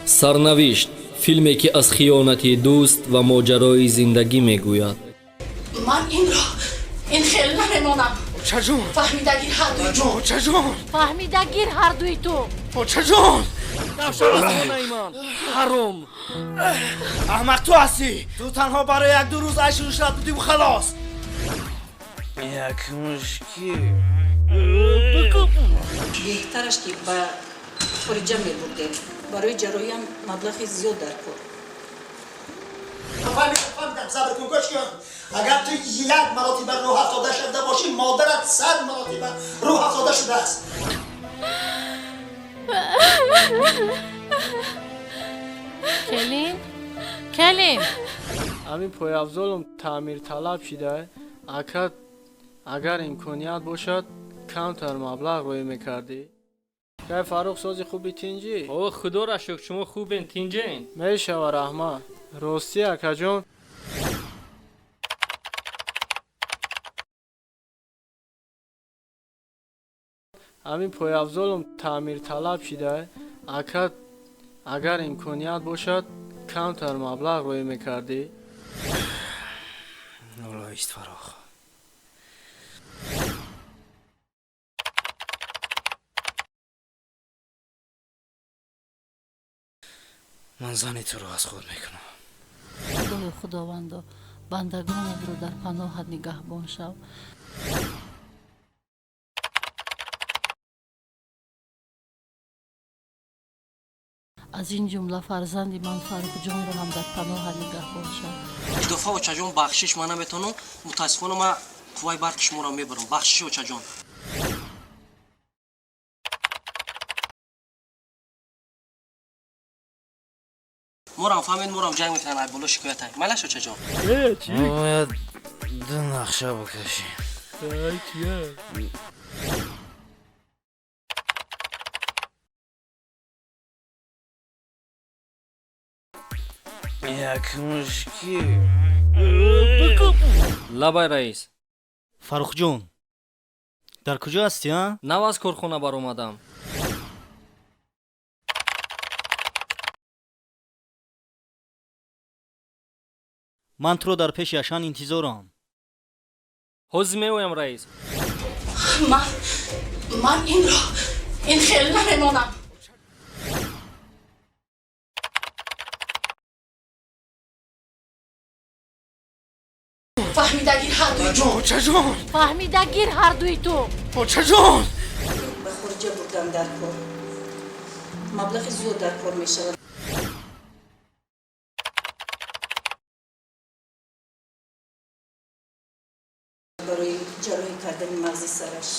Сарнавишт филме ки аз хиёнати дӯст ва моҷарои зиндагӣ мегӯяд. ман ин хел намемонам. Чаҷон фаҳмидагир ҳардуи ту. Чаҷон фаҳмидагир ҳардуи ту. Чаҷон Навшавастонайман ҳаром. аҳмақ ту ҳастӣ. Ту танҳо барои як-ду рӯз айшу ишрат будиву халос. Як мушкил. беҳтараш ки ба хориҷа мебурдем. барои ҷароиам маблағи зиёд дар кор. فهمیدم صبر کن گوش کن اگر تو یک مرتبه روح افتاده شده باشی مادرت 100 مرتبه روح افتاده شده است. келим ҳамин пойафзолум таъмирталаб шуда акад агар имконият бошад камтар маблағ рӯй мекардӣ. кай фарух сози хуби тинҷӣ? О худо ра шукр, шумо хубен, тинҷаен? мешава раҳмат. ростӣ акаҷон? ҳамин пойафзолум таъмирталаб шуда акад агар имконият бошад камтар маблағ рӯй мекардӣ. Нулоист фарух. ман зани туро аз худ мекунам. худои худовандо бандагонатро дар паноҳат нигаҳбон шав. аз ин ҷумла фарзанди ман фарухҷонро ҳам дар паноҳат нигаҳбон шав. идофа очаҷон бахшиш ман наметонам. мутаассифона ман қувваи барқи шуморо мебарам. бахшиш очаҷон. морам фаҳмед, морам ҷанг мекунам, ай боло шикоятай. малаш очаҷон. бояд ду нақша бакашӣ. як мушкил. Лабай раис, фарухҷон дар куҷо ҳастӣ? нав аз корхона баромадам. ман туро дар пеши ашан интизорам. ҳозир меоям раис. ман ин хел намемонам. фаҳмидагир ҳардуи ту. Чаҷон фаҳмидагир ҳардуи ту. Чаҷон ба хориҷа бурдам дар кор. маблағи зиёд дар кор мешавад. барои ҷароҳӣ кардани мағзи сараш.